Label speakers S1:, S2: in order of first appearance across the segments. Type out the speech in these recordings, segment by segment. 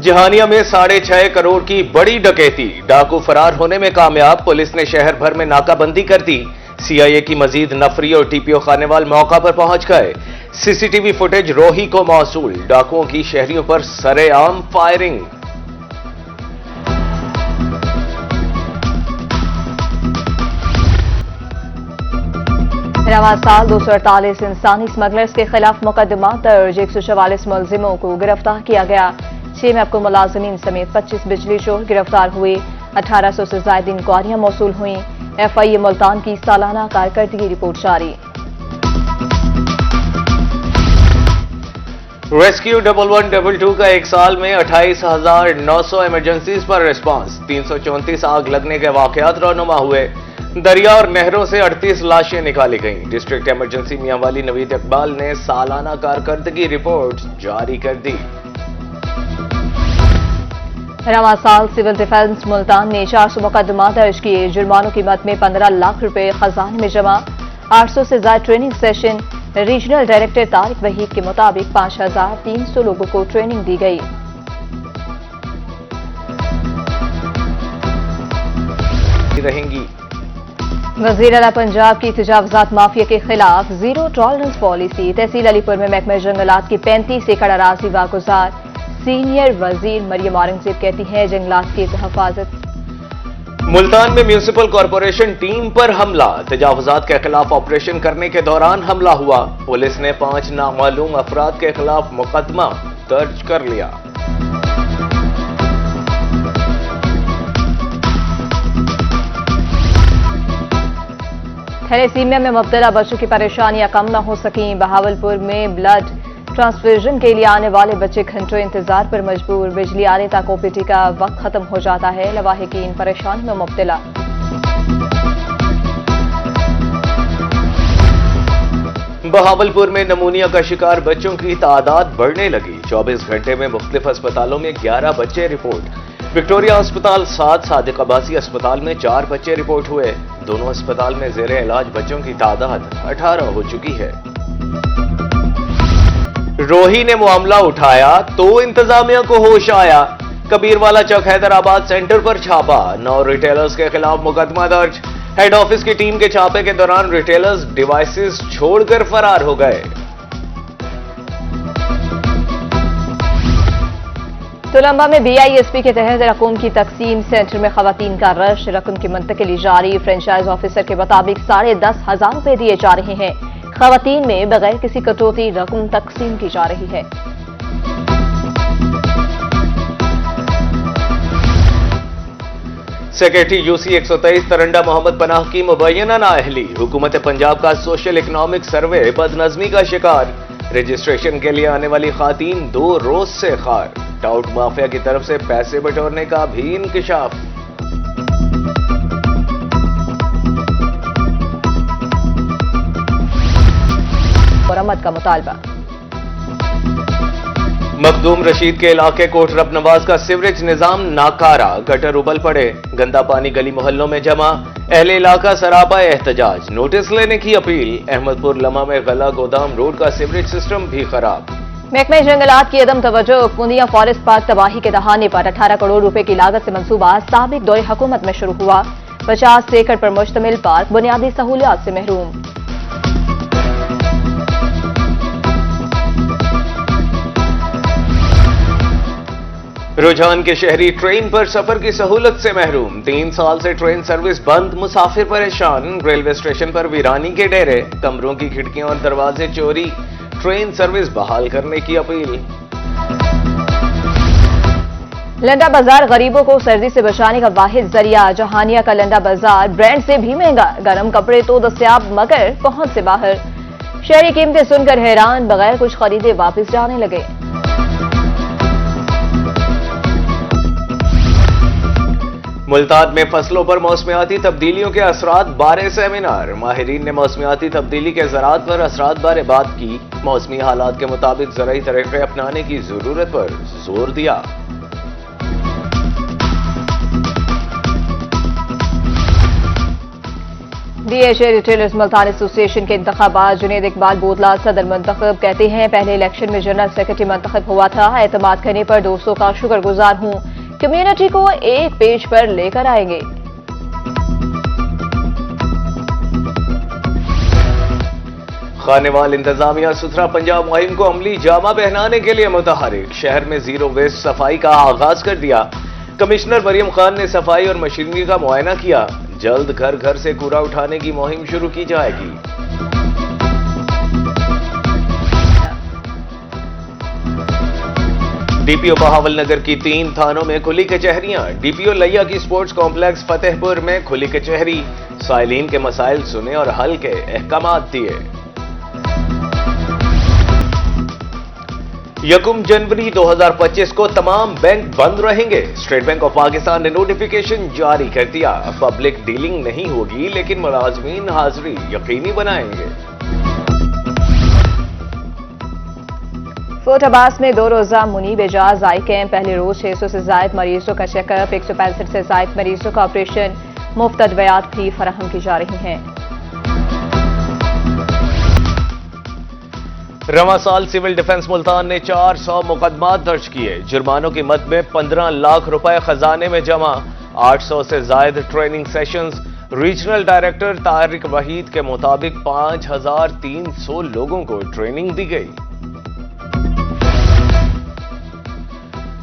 S1: जहानिया में 6.5 करोड़ की बड़ी डकैती, डाकू फरार होने में कामयाब। पुलिस ने शहर भर में नाकाबंदी कर दी। सीआईए की मजीद नफरी और टीपीओ खानेवाल मौका पर पहुंच गए। सीसीटीवी फुटेज रोही को मौसूल। डाकुओं की शहरियों पर सरेआम फायरिंग।
S2: रवां साल 248 इंसानी स्मगलर्स के खिलाफ मुकदमा दर्ज। 144 मुलजिमों को गिरफ्तार किया गया। 6 में आपको मुलाजिमीन समेत 25 बिजली चोर गिरफ्तार हुए। 1800 से ज्यादा इंक्वायरियां मौसूल हुई। एफआईए मुल्तान की सालाना कारकर्दगी रिपोर्ट जारी।
S1: रेस्क्यू 1112 का एक साल में 28,900 इमरजेंसीज पर रिस्पांस। 334 आग लगने के वाकयात रौनुमा हुए। दरिया और नहरों से 38 लाशें निकाली गईं। डिस्ट्रिक्ट इमरजेंसी मियांवाली नवीद इकबाल ने सालाना कारकर्दगी रिपोर्ट जारी कर दी।
S2: रवां साल सिविल डिफेंस मुल्तान ने 400 मुकदमा दर्ज किए। जुर्मानों की मद में 15 लाख रुपए खजाने में जमा। 800 से ज्यादा training session. Regional director Tariq Waheed के मुताबिक 5,300 लोगों को ट्रेनिंग दी गई।
S1: रहेंगी
S2: वजीर आला पंजाब की तजावुजात माफिया के खिलाफ जीरो टॉलरेंस पॉलिसी। तहसील अलीपुर में महकमा जंगलात की 35 एकड़ अराजी वागुजार। सीनियर वजीर मरियम औरंगजेब कहती हैं जंगलात की हिफाजत।
S1: मुल्तान में म्यूनिसिपल कॉरपोरेशन टीम पर हमला। तजावुजात के खिलाफ ऑपरेशन करने के दौरान हमला हुआ। पुलिस ने 5 नामालूम अफराद के खिलाफ मुकदमा दर्ज कर लिया।
S2: थैलेसीमिया में मुब्तला बच्चों की परेशानियां कम न हो सकीं। बहावलपुर में ब्लड ट्रांसफ्यूजन के लिए आने वाले बच्चे घंटों इंतजार पर मजबूर। बिजली आने तक ओपीडी का वक्त खत्म हो जाता है। लवाहिकीन परेशानी में मुब्तला।
S1: बहावलपुर में नमूनिया का शिकार बच्चों की तादाद बढ़ने लगी। 24 घंटे में मुख्तलिफ अस्पतालों में 11 बच्चे रिपोर्ट। विक्टोरिया अस्पताल 7, सादिक अब्बासी अस्पताल में 4 बच्चे रिपोर्ट हुए। दोनों अस्पताल में जेर इलाज बच्चों की तादाद 18 हो चुकी है। रोही ने मामला उठाया तो इंतजामिया को होश आया। कबीरवाला चौक हैदराबाद सेंटर पर छापा। 9 रिटेलर्स के खिलाफ मुकदमा दर्ज। हेड ऑफिस की टीम के छापे के दौरान रिटेलर्स डिवाइसेस छोड़कर फरार हो गए।
S2: तुलंबा में बीआईएसपी के तहत रकूम की तकसीम। सेंटर में खवातीन का रश। रकम की मुंतकिली जारी। फ्रेंचाइज ऑफिसर के मुताबिक 10,500 रुपए दिए जा रहे हैं। खवातीन में बगैर किसी कटौती रकम तकसीम की जा रही है।
S1: सेक्रेटरी यूसी 123 तरंडा मोहम्मद पनाह की मुबैना नाअहली। हुकूमत पंजाब का सोशल इकोनॉमिक सर्वे बदनज़मी का शिकार। रजिस्ट्रेशन के लिए आने वाली खातीन 2 रोज से खार। टाउट माफिया की तरफ से पैसे बटोरने का भी इंकिशाफ।
S2: मरम्मत का मुतालबा।
S1: मखदूम रशीद के इलाके कोट रब नवाज का सीवरेज निजाम नाकारा। गटर उबल पड़े। गंदा पानी गली मोहल्लों में जमा। अहले इलाका सरापा एहतजाज। नोटिस लेने की अपील। अहमदपुर लमा में गला गोदाम रोड का सीवरेज सिस्टम भी खराब।
S2: महकमे जंगलात की अदम तवज्जो। पूनिया फॉरेस्ट पार्क तबाही के दहाने पर 18 करोड़ रुपए की लागत से मंसूबा साबिक दौरे हुकूमत में शुरू हुआ। 50 एकड़ पर मुश्तमिल पार्क बुनियादी सहूलियात से महरूम।
S1: रुझान के शहरी ट्रेन पर सफर की सहूलत से महरूम। 3 साल से ट्रेन सर्विस बंद। मुसाफिर परेशान। रेलवे स्टेशन पर वीरानी के डेरे। कमरों की खिड़कियां और दरवाजे चोरी। ट्रेन सर्विस बहाल करने की अपील।
S2: लंडा बाजार गरीबों को सर्दी से बचाने का वाहिद जरिया। जहानिया का लंडा बाजार ब्रांड से भी महंगा। गर्म कपड़े तो दस्तयाब मगर पहुंच से बाहर। शहरी कीमतें सुनकर हैरान। बगैर कुछ खरीदे वापस जाने लगे।
S1: मुल्तान में फसलों पर मौसमियाती तब्दीलियों के असरात बारे सेमिनार। माहिरीन ने मौसमियाती तब्दीली के ज़राअत पर असरात बारे बात की। मौसमी हालात के मुताबिक ज़राई तरीक़े अपनाने की जरूरत पर जोर दिया।
S2: डीएचए रिटेलर्स मुल्तान एसोसिएशन के इंतखाबात जुनेद इकबाल बोतला सदर मंतखब कहते हैं, पहले इलेक्शन में जनरल सेक्रेटरी मंतखब हुआ था। एतमाद करने पर दोस्तों का शुक्रगुजार हूं। कम्युनिटी को एक पेज पर लेकर आएंगे।
S1: खानेवाल इंतजामिया सुथरा पंजाब मुहिम को अमली जामा पहनाने के लिए मुतहरिक। शहर में जीरो वेस्ट सफाई का आगाज कर दिया। कमिश्नर मरियम खान ने सफाई और मशीनरी का मुआयना किया। जल्द घर घर से कूड़ा उठाने की मुहिम शुरू की जाएगी। डीपीओ बहावलनगर की 3 थानों में खुली कचहरियां। डीपीओ लैया की स्पोर्ट्स कॉम्प्लेक्स फतेहपुर में खुली कचहरी। साइलिन के मसाइल सुने और हल के अहकामात दिए। 1 जनवरी 2025 को तमाम बैंक बंद रहेंगे। स्टेट बैंक ऑफ पाकिस्तान ने नोटिफिकेशन जारी कर दिया। पब्लिक डीलिंग नहीं होगी, लेकिन मुलाजमीन हाजिरी यकीनी बनाएंगे।
S2: फोर्ट अब्बास में 2 रोजा मुनीब एजाज आई कैंप। पहले रोज 600 से ज्यादा मरीजों का चेकअप, 165 से ज्यादा मरीजों का ऑपरेशन, मुफ्त अद्वियात भी फराहम की जा रही हैं।
S1: रवां साल सिविल डिफेंस मुल्तान ने 400 मुकदमात दर्ज किए। जुर्मानों की मद में 15 लाख रुपए खजाने में जमा। 800 से ज्यादा training sessions. Regional director Tariq Waheed के मुताबिक 5300 लोगों को ट्रेनिंग दी गई।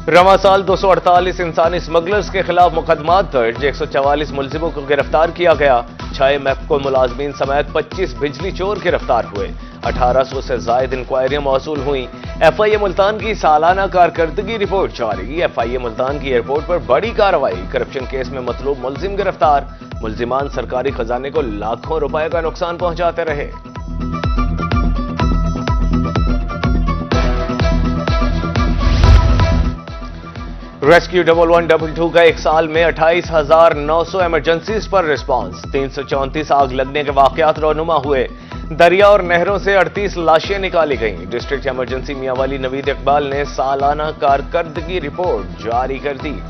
S1: रवां साल 248 इंसानी स्मगलर्स के खिलाफ मुकदमात दर्ज। 144 मुलजिमों को गिरफ्तार किया गया। 6 मैपको मुलाजमीन समेत 25 बिजली चोर गिरफ्तार हुए। 1800 से ज्यादा इंक्वायरियां मौसूल हुई। एफआईए मुल्तान की सालाना कारकर्दगी रिपोर्ट जारी। एफआईए मुल्तान की एयरपोर्ट पर बड़ी कार्रवाई। करप्शन केस में मतलूब मुलजिम गिरफ्तार। मुलजिमान सरकारी खजाने को लाखों रुपए का नुकसान पहुंचाते रहे। रेस्क्यू 1122 का 1 साल में 28,900 इमरजेंसीज पर रिस्पांस। 334 आग लगने के वाकयात रौनुमा हुए। दरिया और नहरों से 38 लाशें निकाली गईं। डिस्ट्रिक्ट इमरजेंसी मियांवाली नवीद इकबाल ने सालाना कारकर्दगी रिपोर्ट जारी कर दी।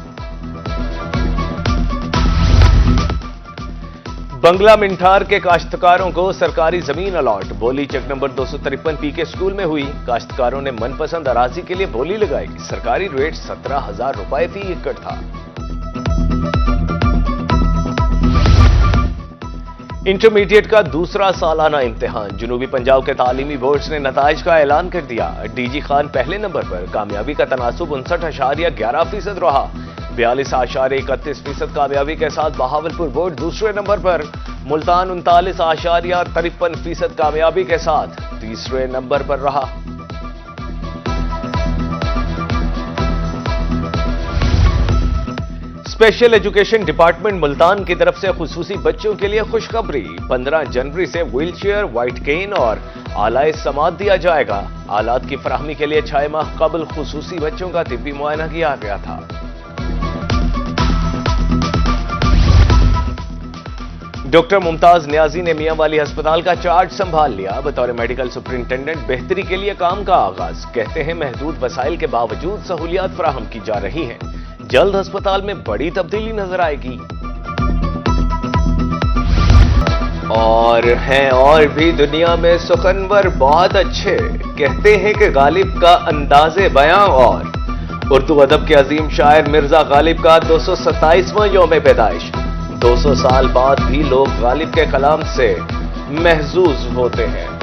S1: बंगला मिंठार के काश्तकारों को सरकारी जमीन अलॉट। बोली चेक नंबर 253 पीके स्कूल में हुई। काश्तकारों ने मनपसंद अराजी के लिए बोली लगाई। सरकारी रेट 17,000 रुपए फी एकड़ था। इंटरमीडिएट का दूसरा सालाना इम्तिहान। जनूबी पंजाब के तालीमी बोर्ड ने नताइज का ऐलान कर दिया। डीजी खान पहले नंबर पर। कामयाबी का तनासुब 59.11% रहा। 42.31% कामयाबी के साथ बहावलपुर बोर्ड दूसरे नंबर पर। मुल्तान 39.53% कामयाबी के साथ तीसरे नंबर पर रहा। स्पेशल एजुकेशन डिपार्टमेंट मुल्तान की तरफ से खुसूसी बच्चों के लिए खुशखबरी। 15 जनवरी से व्हीलचेयर, व्हाइट केन और आलाए समात दिया जाएगा। आलात की फराहमी के लिए 6 माह कबल खुसूसी बच्चों का तिब्बी मुआयना किया गया था। डॉक्टर मुमताज नियाजी ने मियांवाली अस्पताल का चार्ज संभाल लिया। बतौर मेडिकल सुपरिंटेंडेंट बेहतरी के लिए काम का आगाज। कहते हैं महदूद वसाइल के बावजूद सहूलियात फराहम की जा रही हैं। जल्द अस्पताल में बड़ी तब्दीली नजर आएगी। और भी दुनिया में सुखनवर बहुत अच्छे। कहते हैं कि गालिब का अंदाजे बयां और उर्दू अदब के अजीम शायर मिर्जा गालिब का 227वां यौम पैदाइश। 200 साल बाद भी लोग गालिब के कलाम से महजूज होते हैं।